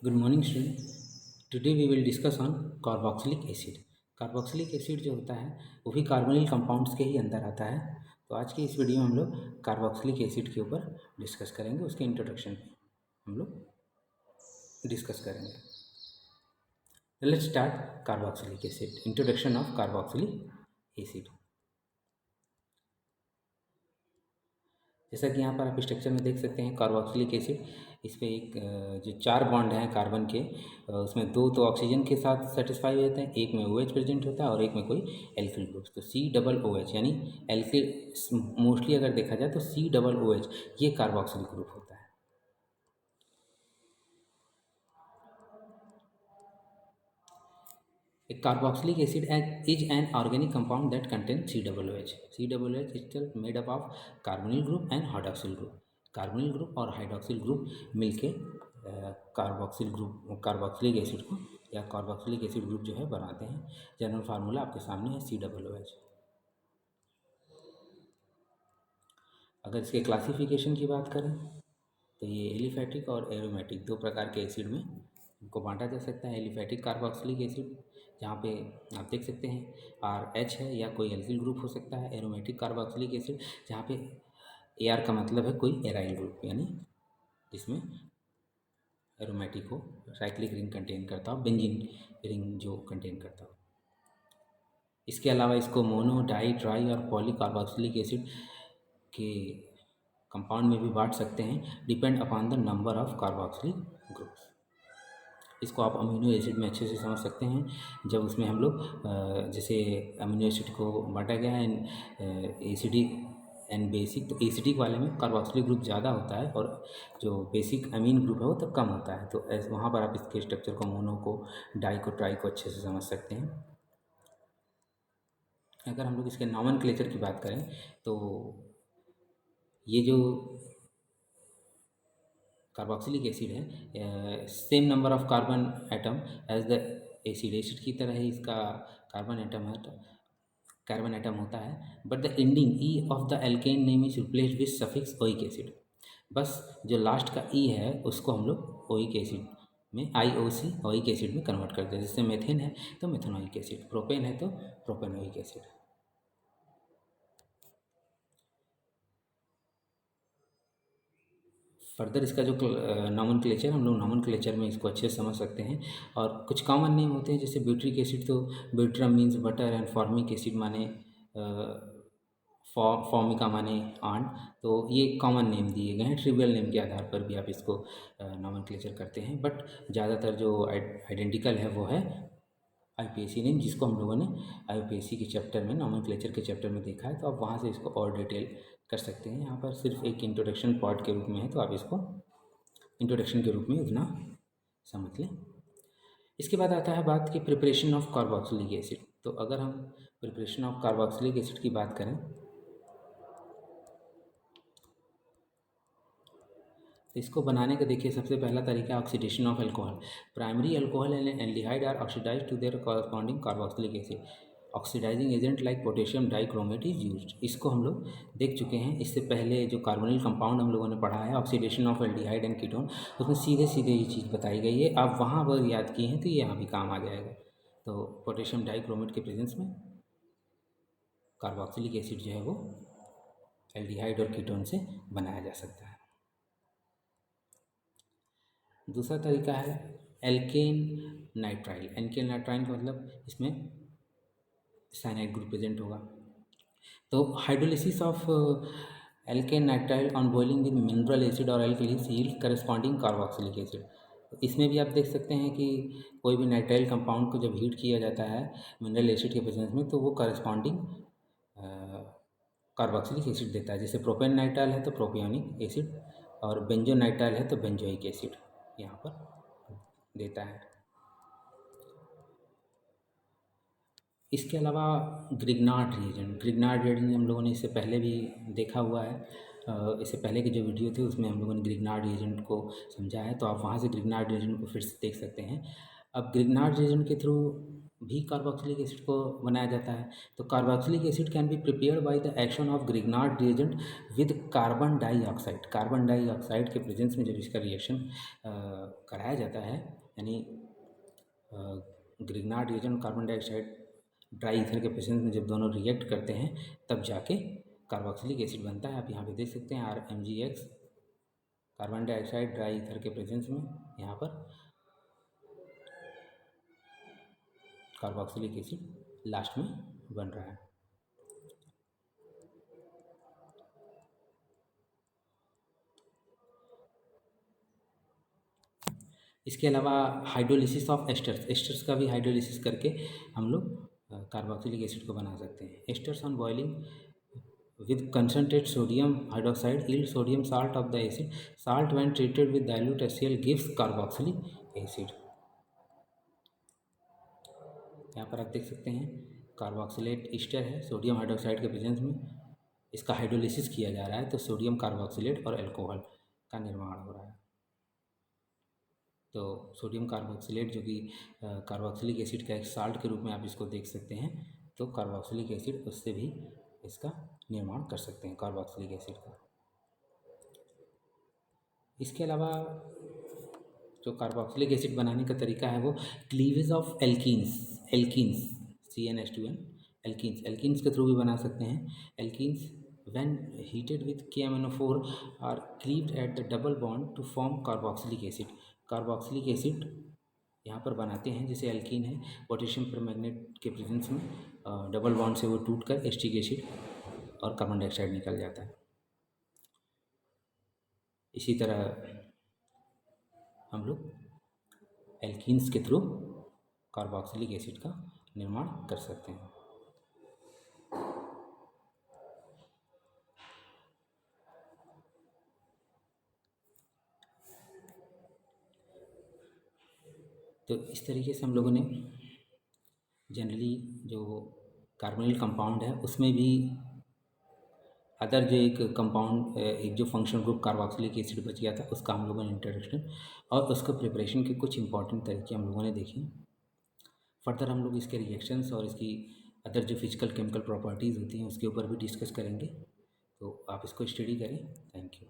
Good morning student. Today we will discuss on carboxylic acid. Carboxylic acid जो होता है वो भी कार्बोनिल कंपाउंड्स के ही अंदर आता है। तो आज की इस वीडियो में हम लोग कार्बोक्सिलिक एसिड के ऊपर डिस्कस करेंगे, उसके इंट्रोडक्शन हम लोग डिस्कस करेंगे। Let's start carboxylic acid. Introduction of carboxylic acid. जैसा कि यहाँ पर आप स्ट्रक्चर में देख सकते हैं कार्बोक्सिलिक एसिड, इस पर एक जो चार बॉन्ड हैं कार्बन के, उसमें दो तो ऑक्सीजन के साथ सेटिस्फाई होते हैं, एक में OH प्रेजेंट होता है और एक में कोई एल्किल ग्रुप। तो COOH यानी एल्किल, मोस्टली अगर देखा जाए तो COOH ये कार्बोक्सिलिक ग्रुप होता है। A carboxylic acid is an organic compound that contains COOH. COOH is still made up of carbonyl group and hydroxyl group. Carbonyl group और हाइड्रोक्सिल ग्रुप मिलके कार्बोक्सिलिक एसिड को या कार्बोक्सिलिक एसिड ग्रुप जो है बनाते हैं। जनरल फार्मूला आपके सामने है COOH। अगर इसके क्लासिफिकेशन की बात करें तो ये एलिफैटिक और एरोमेटिक दो प्रकार के एसिड में इनको बांटा जा सकता है। एलिफैटिक कार्बोक्सिलिक एसिड जहाँ पे आप देख सकते हैं RH है या कोई एल्किल ग्रुप हो सकता है। एरोमेटिक कार्बोक्सिलिक एसिड जहाँ पे AR का मतलब है कोई एराइल ग्रुप, यानी जिसमें एरोमेटिक हो, साइक्लिक रिंग कंटेन करता हो, बेंजीन रिंग जो कंटेन करता हो। इसके अलावा इसको मोनो, डाई, ट्राई और पॉली कार्बोक्सिलिक एसिड के कंपाउंड में भी बांट सकते हैं, depend upon the number of carboxylic groups. इसको आप अमीनो एसिड में अच्छे से समझ सकते हैं जब उसमें हम लोग जैसे अमीनो एसिड को बांटा गया है एसिडिक एंड बेसिक। तो एसिडिक वाले में कार्बोक्सिलिक ग्रुप ज़्यादा होता है और जो बेसिक अमीन ग्रुप है वो तो कम होता है। तो वहाँ पर आप इसके स्ट्रक्चर को, मोनो को, डाई को, ट्राई को अच्छे से समझ सकते हैं। अगर हम लोग इसके नॉमेनक्लेचर की बात करें तो ये जो कार्बोक्सिलिक एसिड है, same number of carbon atom as the acid की तरह ही इसका कार्बन एटम होता है, but the ending e of the alkane name is replaced with suffix oic acid. बस जो लास्ट का ई है उसको हम लोग ओइक एसिड में IOC ओइक एसिड में कन्वर्ट करते हैं। जैसे मेथेन है तो मेथेनोइक एसिड, प्रोपेन है तो प्रोपेनोइक एसिड। फर्दर इसका जो नॉमेनक्लेचर, हम लोग नॉमेनक्लेचर में इसको अच्छे से समझ सकते हैं। और कुछ कॉमन नेम होते हैं, जैसे ब्यूट्रिक एसिड तो butyrum means butter and formic acid माने फॉर्मिका माने आंट। तो ये कॉमन नेम दिए गए हैं, ट्रिवियल नेम के आधार पर भी आप इसको नॉमेनक्लेचर करते हैं, बट ज़्यादातर जो आइडेंटिकल है वो है IUPAC नेम, जिसको हम लोगों ने IUPAC के चैप्टर में, नॉमेनक्लेचर के चैप्टर में देखा है। तो आप वहाँ से इसको और डिटेल कर सकते हैं। यहाँ पर सिर्फ एक इंट्रोडक्शन पार्ट के रूप में है, तो आप इसको इंट्रोडक्शन के रूप में उतना समझ लें। इसके बाद आता है बात की प्रिपरेशन ऑफ कार्बोक्सिलिक एसिड। तो अगर हम प्रिपरेशन ऑफ कार्बोक्सिलिक एसिड की बात करें तो इसको बनाने का देखिए सबसे पहला तरीका oxidation of alcohol. Primary alcohol and aldehyde are oxidize to their corresponding carboxylic acid. Oxidizing agent like potassium dichromate is used. इसको हम लोग देख चुके हैं। इससे पहले जो कार्बोनिल कंपाउंड हम लोगों ने पढ़ा है, oxidation of aldehyde and ketone, उसमें सीधे सीधे ये चीज़ बताई गई है। आप वहाँ पर याद किए हैं तो ये यहाँ भी काम आ जाएगा। तो पोटेशियम डाइक्रोमेट के प्रेजेंस में कार्बोक्सिलिक एसिड जो है वो एल्डिहाइड और कीटोन से बनाया जा सकता है। दूसरा तरीका है एल्केन नाइट्राइल। एल्केन नाइट्राइल का मतलब इसमें साइनाइड ग्रुप प्रेजेंट होगा। तो hydrolysis of alkene nitrile on boiling with mineral acid और एल्कलीस यील्ड करस्पॉन्डिंग कार्बोक्सिलिक एसिड। तो इसमें भी आप देख सकते हैं कि कोई भी नाइट्राइल कंपाउंड को जब हीट किया जाता है मिनरल एसिड के प्रेजेंस में, तो वो करस्पॉन्डिंग कार्बोक्सिलिक एसिड देता है। जैसे प्रोपेन नाइट्राइल है तो प्रोपियोनिक एसिड और बेंजो नाइट्राइल है तो बेंजोइक एसिड यहाँ पर देता है। इसके अलावा ग्रिग्नार्ड रिएजेंट हम लोगों ने इससे पहले भी देखा हुआ है। इससे पहले के जो वीडियो थे उसमें हम लोगों ने ग्रिग्नार्ड रिएजेंट को समझा है, तो आप वहाँ से ग्रिग्नार्ड रिएजेंट को फिर से देख सकते हैं। अब ग्रिग्नार्ड रिएजेंट के थ्रू भी कार्बोक्सिलिक एसिड को बनाया जाता है। तो carboxylic acid can be prepared by the action of Grignard reagent with carbon dioxide. Carbon dioxide के प्रेजेंस में जब इसका रिएक्शन कराया जाता है, यानी Grignard reagent carbon dioxide dry ether के प्रेजेंस में जब दोनों रिएक्ट करते हैं तब जाके कार्बोक्सिलिक एसिड बनता है। आप यहाँ पे देख सकते हैं RMgX, carbon dioxide dry ether के प्रेजेंस में यहाँ पर कार्बोक्सिलिक एसिड लास्ट में बन रहा है। इसके अलावा हाइड्रोलिसिस ऑफ एस्टर्स, एस्टर्स का भी हाइड्रोलिसिस करके हम लोग कार्बोक्सिलिक एसिड को बना सकते हैं। Asters on boiling with concentrated sodium hydroxide yield sodium salt of the acid. Salt when treated with dilute HCl gives carboxylic acid. यहाँ पर आप देख सकते हैं कार्बोक्सिलेट ईस्टर है सोडियम हाइड्रोक्साइड के प्रेजेंस में, इसका हाइड्रोलिसिस किया जा रहा है तो सोडियम कार्बोक्सिलेट और अल्कोहल का निर्माण हो रहा है। तो सोडियम कार्बोक्सिलेट जो कि कार्बोक्सिलिक एसिड का एक साल्ट के रूप में आप इसको देख सकते हैं, तो कार्बोक्सिलिक एसिड उससे भी इसका निर्माण कर सकते हैं कार्बोक्सिलिक एसिड का। इसके अलावा जो कार्बोक्सिलिक एसिड बनाने का तरीका है वो cleavage of alkenes, alkenes CnH2n alkenes, alkenes के थ्रू भी बना सकते हैं। Alkenes when heated with KMnO4 are cleaved at the double bond to form carboxylic acid। Carboxylic acid यहाँ पर बनाते हैं जैसे एल्कीन है, पोटेशियम परमैंगनेट के प्रेजेंस में डबल बॉन्ड से वो टूट कर एस्टिक एसिड और कार्बन डाइऑक्साइड निकल जाता है। इसी तरह हम लोग एल्कीन्स के थ्रू कार्बोक्सिलिक एसिड का निर्माण कर सकते हैं। तो इस तरीके से हम लोगों ने जनरली जो कार्बोनिल कंपाउंड है उसमें भी अदर जो एक कंपाउंड एक जो फंक्शनल ग्रुप कार्बोक्सिलिक एसिड बच गया था उसका हम लोगों ने इंट्रोडक्शन और उसका प्रिपरेशन के कुछ इंपॉर्टेंट तरीके हम लोगों ने देखे। फर्दर हम लोग इसके रिएक्शंस और इसकी अदर जो फिजिकल केमिकल प्रॉपर्टीज़ होती हैं उसके ऊपर भी डिस्कस करेंगे, तो आप इसको स्टडी करें। Thank you.